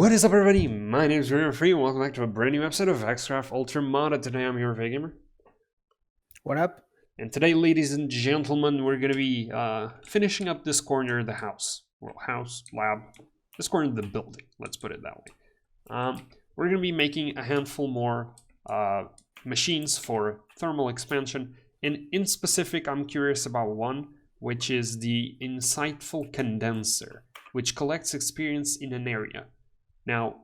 What is up, everybody? My name is Free, and welcome back to a brand new episode of XCraft Ultra Modded. Today I'm here with Gamer. What up? And today, ladies and gentlemen, we're going to be finishing up this corner of the house. Well, house, lab, this corner of the building, let's put it that way. We're going to be making a handful more machines for thermal expansion. And in specific, I'm curious about one, which is the Insightful Condenser, which collects experience in an area. Now,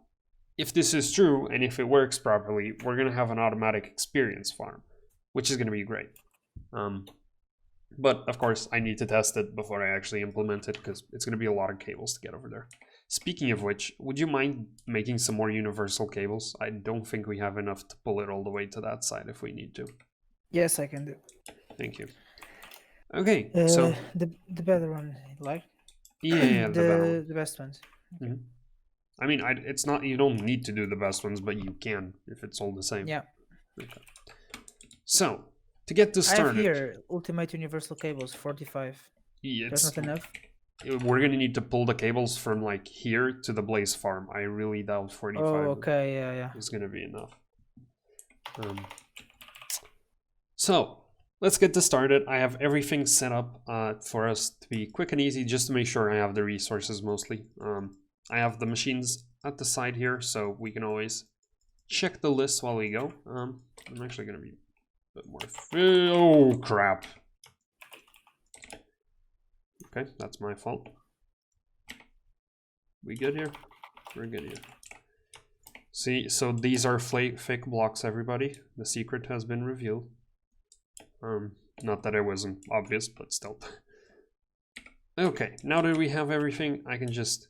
if this is true, and if it works properly, we're going to have an automatic experience farm, which is going to be great. But, of course, I need to test it before I actually implement it, because it's going to be a lot of cables to get over there. Speaking of which, would you mind making some more universal cables? I don't think we have enough to pull it all the way to that side if we need to. Yes, I can do. Thank you. Okay, so... The better one, like? Yeah, the best ones. Okay. Mm-hmm. I mean, it's not, you don't need to do the best ones, but you can if it's all the same. Yeah. Okay. So, to get this started... I have here Ultimate Universal Cables, 45. Yeah, That's not enough? We're going to need to pull the cables from, like, here to the Blaze Farm. I really doubt 45 okay, yeah. is going to be enough. So, let's get this started. I have everything set up for us to be quick and easy, just to make sure I have the resources mostly. I have the machines at the side here, so we can always check the list while we go. I'm actually going to be a bit more... Oh, crap. Okay, that's my fault. We good here? We're good here. See, so these are fake blocks, everybody. The secret has been revealed. Not that it wasn't obvious, but still. Okay, now that we have everything, I can just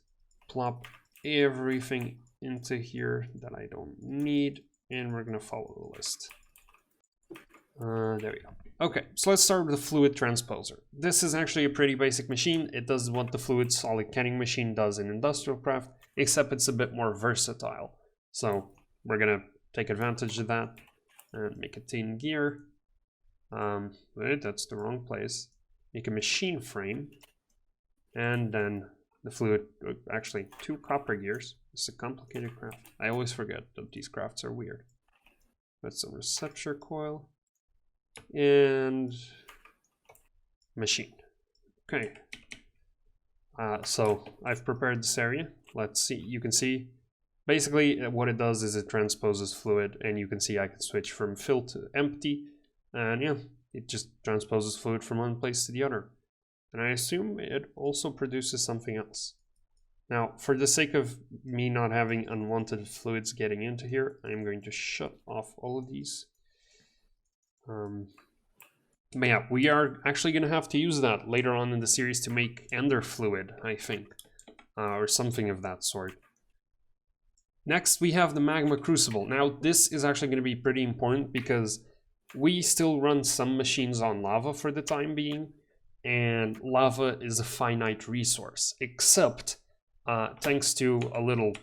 plop everything into here that I don't need, and we're gonna follow the list. There we go. Okay, so let's start with the fluid transposer. This is actually a pretty basic machine. It does what the fluid solid canning machine does in Industrial Craft, except it's a bit more versatile. So we're gonna take advantage of that and make a tin gear. Wait, that's the wrong place. Make a machine frame, and then the fluid, actually 2 copper gears. It's a complicated craft. I always forget that these crafts are weird. That's a receptor coil and machine. Okay. So I've prepared this area. Let's see. You can see basically what it does is it transposes fluid, and you can see I can switch from fill to empty. And yeah, it just transposes fluid from one place to the other. And I assume it also produces something else. Now, for the sake of me not having unwanted fluids getting into here, I'm going to shut off all of these. But yeah, we are actually going to have to use that later on in the series to make ender fluid, I think. Or something of that sort. Next, we have the Magma Crucible. Now, this is actually going to be pretty important because we still run some machines on lava for the time being, and lava is a finite resource, except thanks to a little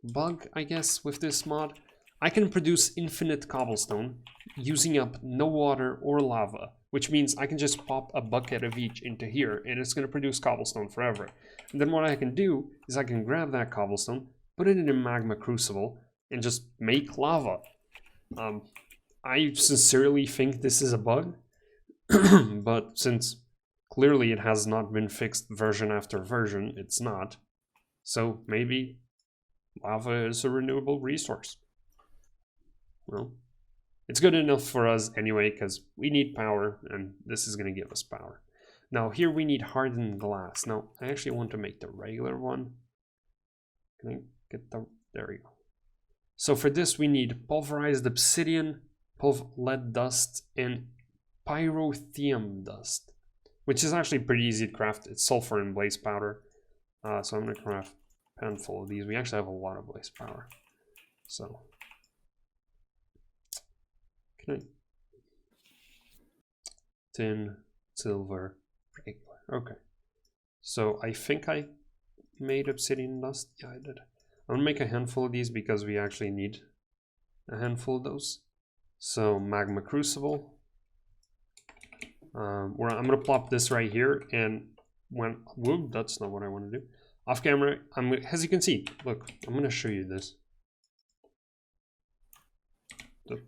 bug, I guess, with this mod, I can produce infinite cobblestone using up no water or lava, which means I can just pop a bucket of each into here, and it's going to produce cobblestone forever. And then what I can do is I can grab that cobblestone, put it in a Magma Crucible, and just make lava. I sincerely think this is a bug, but since clearly it has not been fixed version after version, it's not. So maybe lava is a renewable resource. Well, it's good enough for us anyway, because we need power, and this is going to give us power. Now here we need hardened glass. Now I actually want to make the regular one. Can I get the... There we go. So for this we need pulverized obsidian, lead dust, and pyrotheum dust, which is actually pretty easy to craft. It's sulfur and blaze powder. So I'm going to craft a handful of these. We actually have a lot of blaze power. So, can I? Tin, silver, regular. Okay. So I think I made obsidian dust. Yeah, I did. I'm going to make a handful of these because we actually need a handful of those. So Magma Crucible. I'm going to plop this right here, and when... Whoop, that's not what I want to do. Off camera, as you can see, look, I'm gonna show you this.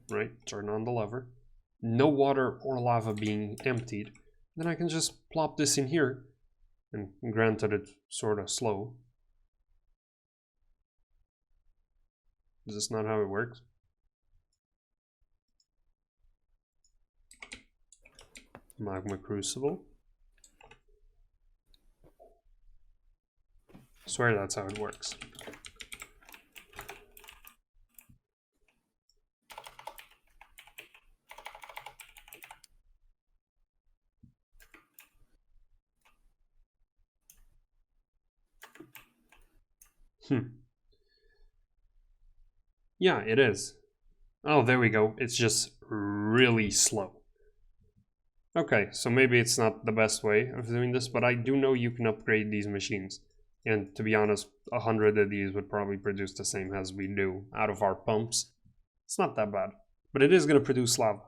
Right, turn on the lever. No water or lava being emptied. Then I can just plop this in here. And granted, it's sort of slow. Is this not how it works? Magma Crucible. I swear that's how it works. Yeah, it is. Oh, there we go. It's just really slow. Okay, so maybe it's not the best way of doing this, but I do know you can upgrade these machines. And to be honest, 100 of these would probably produce the same as we do out of our pumps. It's not that bad, but it is going to produce lava.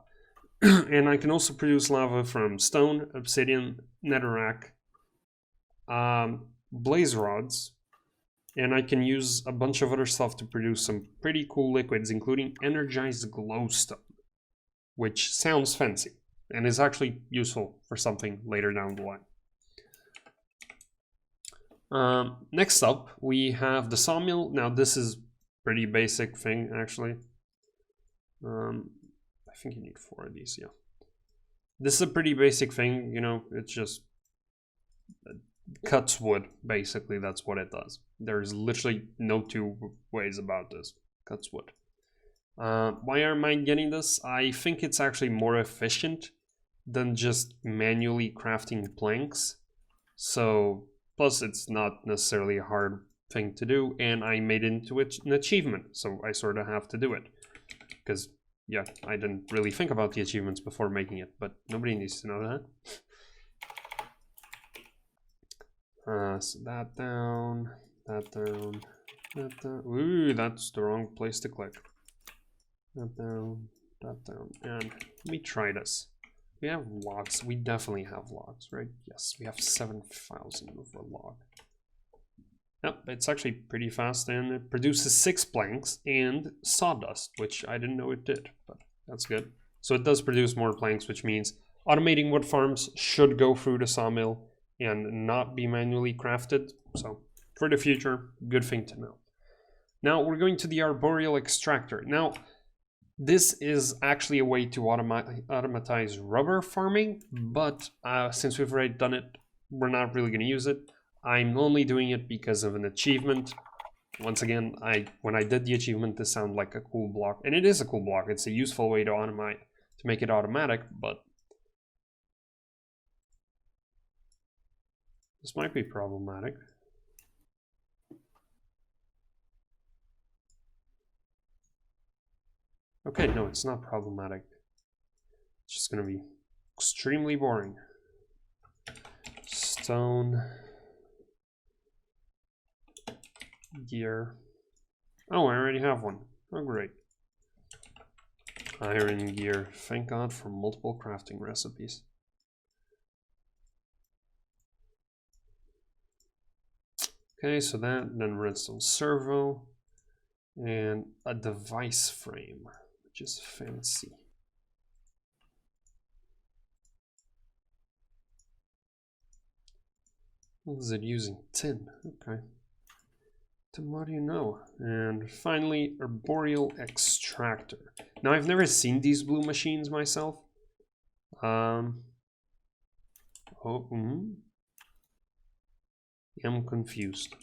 And I can also produce lava from stone, obsidian, netherrack, blaze rods, and I can use a bunch of other stuff to produce some pretty cool liquids, including energized glowstone, which sounds fancy and is actually useful for something later down the line. Next up, we have the sawmill. Now, this is pretty basic thing, actually. I think you need 4 of these, yeah. This is a pretty basic thing, you know, it's just cuts wood, basically, that's what it does. There's literally no two ways about this. Cuts wood. Why am I getting this? I think it's actually more efficient than just manually crafting planks. So, plus it's not necessarily a hard thing to do, and I made into it an achievement, so I sort of have to do it. Because, yeah, I didn't really think about the achievements before making it, but nobody needs to know that. So that down, that down, that down. Ooh, that's the wrong place to click. That down, and let me try this. We have logs. We definitely have logs, right? Yes, we have 7,000 of a log. Yep, it's actually pretty fast, and it produces 6 planks and sawdust, which I didn't know it did, but that's good. So it does produce more planks, which means automating wood farms should go through the sawmill and not be manually crafted. So for the future, good thing to know. Now we're going to the arboreal extractor. Now, this is actually a way to automatize rubber farming, but since we've already done it, we're not really going to use it. I'm only doing it because of an achievement. Once again, when I did the achievement, this sounded like a cool block, and it is a cool block. It's a useful way to make it automatic, but this might be problematic. Okay, no, it's not problematic. It's just gonna be extremely boring. Stone. Gear. Oh, I already have one. Oh, great. Iron gear. Thank God for multiple crafting recipes. Okay, so that, then redstone servo, and a device frame, which is fancy. What is it using? Tin. Okay. Then what do you know? And finally, arboreal extractor. Now, I've never seen these blue machines myself. I'm confused.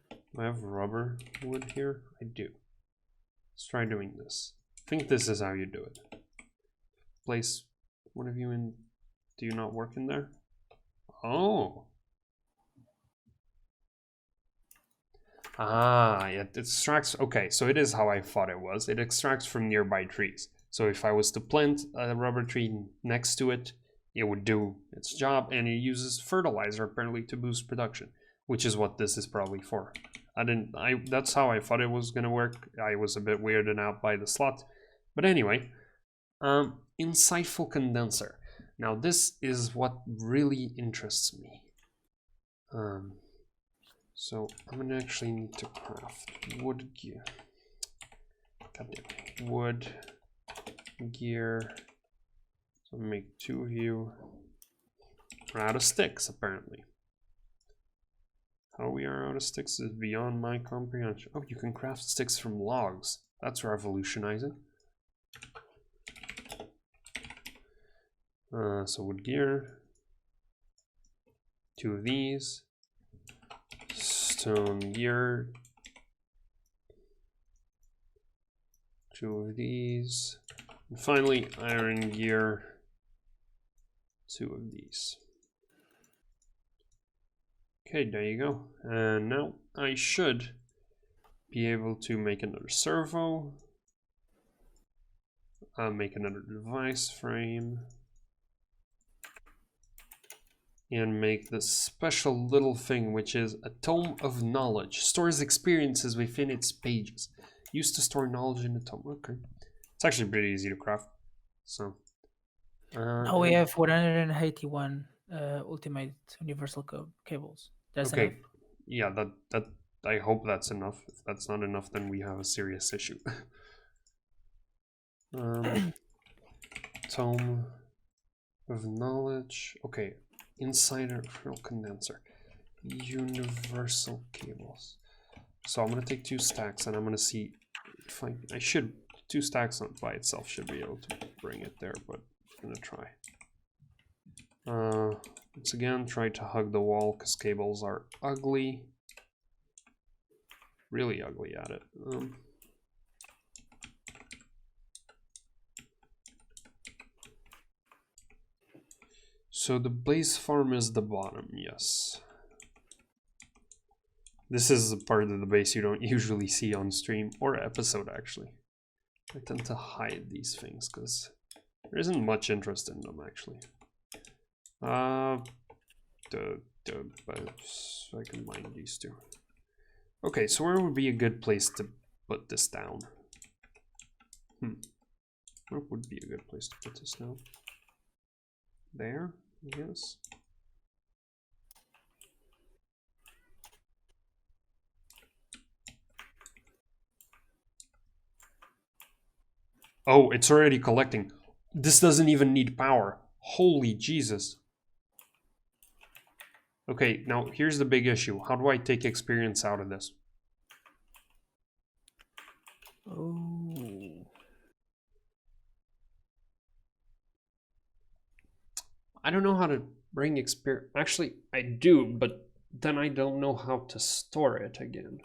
Do I have rubber wood here? I do. Let's try doing this. I think this is how you do it. Place one of you in. Do you not work in there? Oh. Ah, it extracts. Okay, so it is how I thought it was. It extracts from nearby trees. So if I was to plant a rubber tree next to it, it would do its job, and it uses fertilizer apparently to boost production, which is what this is probably for. That's how I thought it was gonna work. I was a bit weirded out by the slot, but anyway, insightful condenser. Now this is what really interests me. So I'm gonna actually need to craft wood gear. Goddamn. Wood gear. So make 2 of you. We're out of sticks, apparently. How we are out of sticks is beyond my comprehension. Oh, you can craft sticks from logs. That's revolutionizing. So wood gear. 2 of these. Stone gear. 2 of these. And finally, iron gear. 2 of these. Okay, there you go. And now I should be able to make another servo. Make another device frame. And make this special little thing, which is a tome of knowledge. Stores experiences within its pages. Used to store knowledge in the tome. Okay. It's actually pretty easy to craft. So. Now we have 181 ultimate universal cables. That's okay. enough. Yeah, that I hope that's enough. If that's not enough, then we have a serious issue. Tome of knowledge. Okay. Insider fuel condenser. Universal cables. So I'm gonna take 2 stacks and I'm gonna see if I should 2 stacks on by itself should be able to bring it there, but I'm gonna try. Once again, try to hug the wall because cables are ugly. Really ugly at it. So the blaze farm is the bottom, yes. This is a part of the base you don't usually see on stream or episode, actually. I tend to hide these things because there isn't much interest in them, actually. But I can mine these 2. Okay, so where would be a good place to put this down? Where would be a good place to put this down? There, I guess. Oh, it's already collecting. This doesn't even need power. Holy Jesus. Okay, now here's the big issue. How do I take experience out of this? Oh. I don't know how to bring experience. Actually, I do, but then I don't know how to store it again.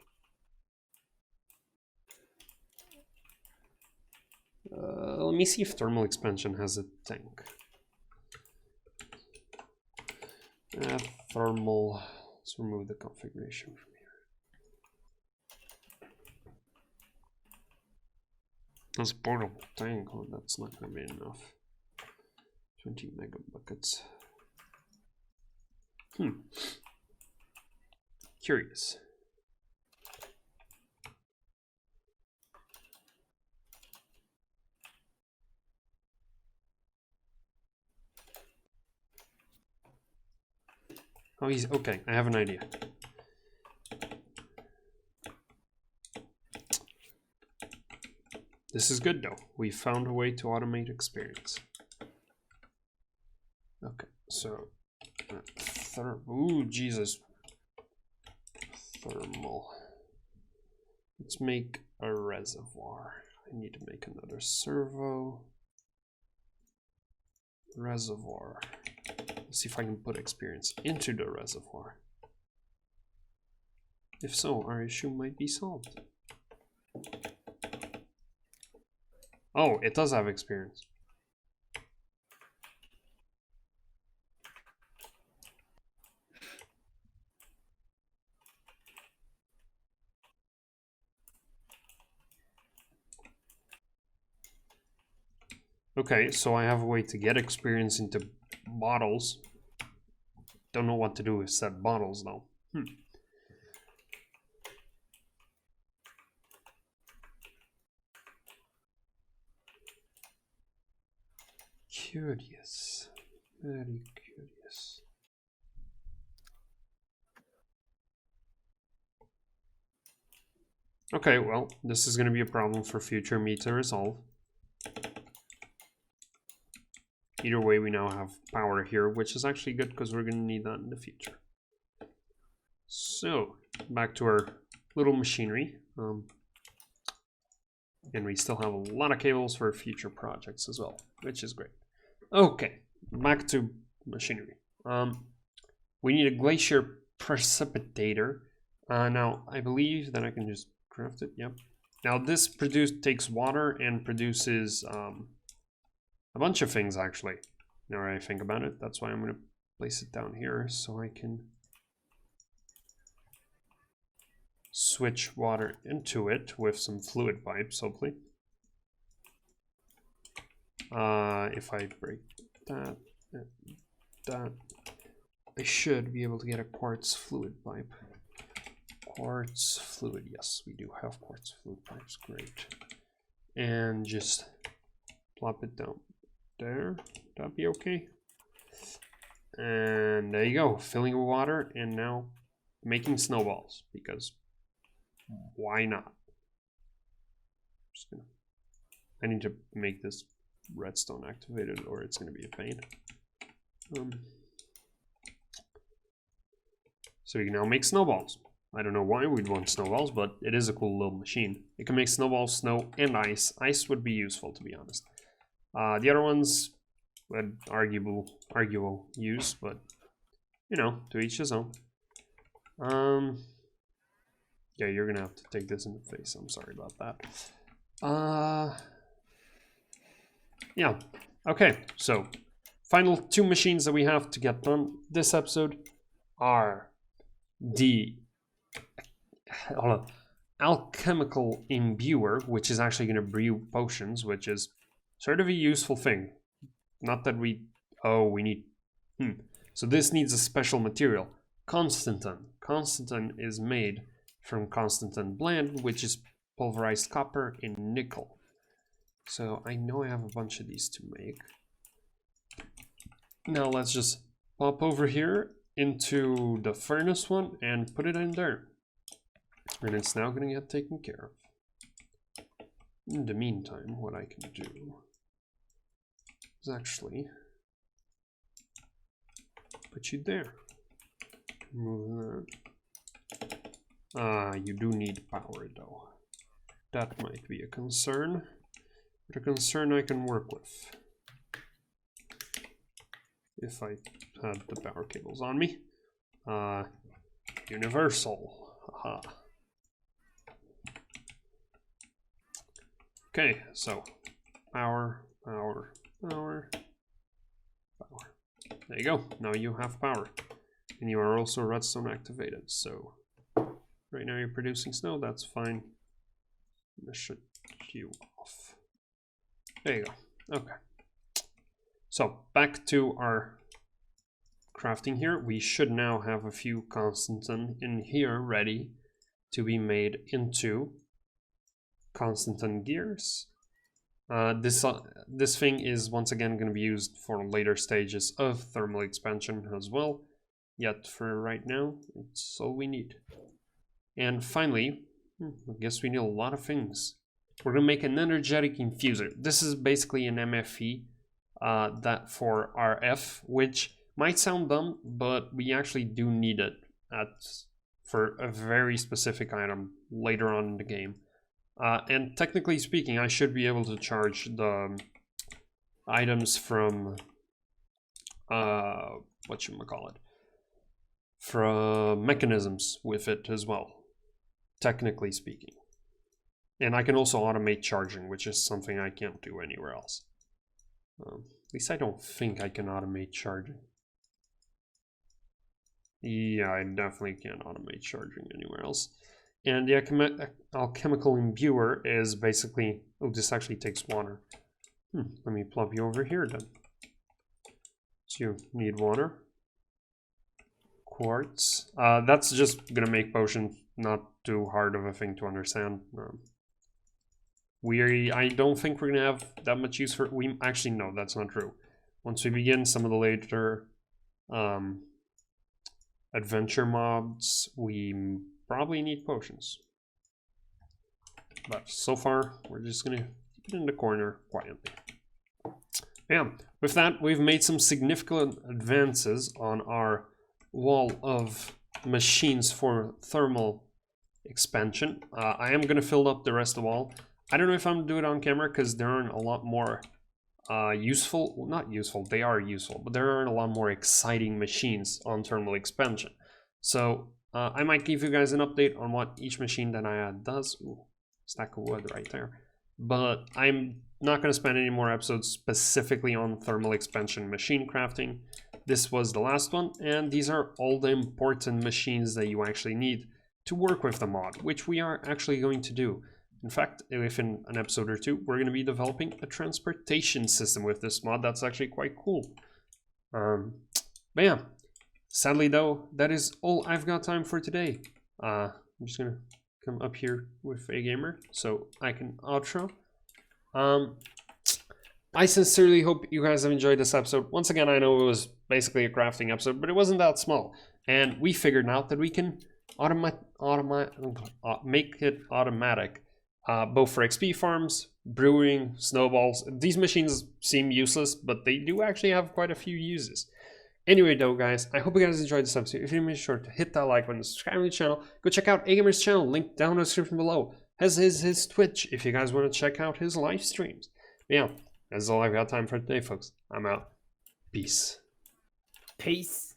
Let me see if thermal expansion has a tank. Thermal. Let's remove the configuration from here. That's portable tank. Oh, that's not gonna be enough. 20 mega buckets. Curious. Oh, he's okay. I have an idea. This is good though. We found a way to automate experience. Okay, so ooh, Jesus. Thermal. Let's make a reservoir. I need to make another servo. Reservoir. Let's see if I can put experience into the reservoir. If so, our issue might be solved. Oh, it does have experience. Okay, so I have a way to get experience into bottles. Don't know what to do with said bottles though. Curious. Very curious. Okay, well, this is going to be a problem for future me to resolve. Either way, we now have power here, which is actually good because we're going to need that in the future. So, back to our little machinery. And we still have a lot of cables for future projects as well, which is great. Okay, back to machinery. We need a glacier precipitator. Now, I believe that I can just craft it. Yep. Now, this takes water and produces a bunch of things, actually. Now I think about it, that's why I'm going to place it down here so I can switch water into it with some fluid pipes, hopefully. If I break that, I should be able to get a quartz fluid pipe. Quartz fluid, yes, we do have quartz fluid pipes, great. And just plop it down there, that'd be okay. And there you go, filling with water, and now making snowballs, because why not? I need to make this redstone activated or it's going to be a pain. So we can now make snowballs. I don't know why we'd want snowballs, but it is a cool little machine. It can make snowballs, snow, and ice. Ice would be useful, to be honest. The other ones had arguable use, but you know, to each his own. Yeah, you're gonna have to take this in the face. I'm sorry about that. Yeah. Okay, so final two machines that we have to get done this episode are the alchemical imbuer, which is actually going to brew potions, which is sort of a useful thing. Not that we need so this needs a special material, constantan. Constantan is made from constantan blend, which is pulverized copper and nickel. So I know I have a bunch of these to make. Now let's just pop over here into the furnace one and put it in there. And it's now going to get taken care of. In the meantime, what I can do is actually put you there. Remove that. You do need power though. That might be a concern. But a concern I can work with. If I had the power cables on me. Universal. Haha. Okay, so power. There you go. Now you have power. And you are also redstone activated. So right now you're producing snow, that's fine. I'm gonna shut you off. There you go. Okay. So back to our crafting here. We should now have a few constantan in here ready to be made into constantan gears. This thing is once again going to be used for later stages of thermal expansion as well. Yet for right now, it's all we need. And finally, I guess we need a lot of things. We're going to make an energetic infuser. This is basically an MFE that for RF, which might sound dumb, but we actually do need it for a very specific item later on in the game. And technically speaking, I should be able to charge the items from from mechanisms with it as well, technically speaking. And I can also automate charging, which is something I can't do anywhere else. At least I don't think I can automate charging. Yeah, I definitely can't automate charging anywhere else. And the alchemical imbuer is basically... Oh, this actually takes water. Let me plop you over here then. So you need water. Quartz. That's just gonna make potions not too hard of a thing to understand. I don't think we're gonna have that much use for... Actually, no, that's not true. Once we begin some of the later adventure mobs, we probably need potions. But so far, we're just gonna keep it in the corner quietly. Yeah, with that, we've made some significant advances on our wall of machines for thermal expansion. I am gonna fill up the rest of the wall. I don't know if I'm gonna do it on camera because there aren't a lot more useful, well, not useful, they are useful, but there aren't a lot more exciting machines on thermal expansion. So I might give you guys an update on what each machine that I add does. Ooh, stack of wood right there. But I'm not going to spend any more episodes specifically on thermal expansion machine crafting. This was the last one, and these are all the important machines that you actually need to work with the mod, which we are actually going to do. In fact, if in an episode or two, we're going to be developing a transportation system with this mod. That's actually quite cool. But yeah, sadly though, that is all I've got time for today. I'm just going to come up here with a gamer so I can outro. I sincerely hope you guys have enjoyed this episode. Once again, I know it was basically a crafting episode, but it wasn't that small. And we figured out that we can make it automatic. Both for XP farms, brewing, snowballs. These machines seem useless, but they do actually have quite a few uses. Anyway though, guys, I hope you guys enjoyed this episode. If you make sure to hit that like button, subscribe to the channel, go check out Agamer's channel, link down in the description below. Has his Twitch if you guys want to check out his live streams. But yeah, that's all I've got time for today, folks. I'm out. Peace. Peace.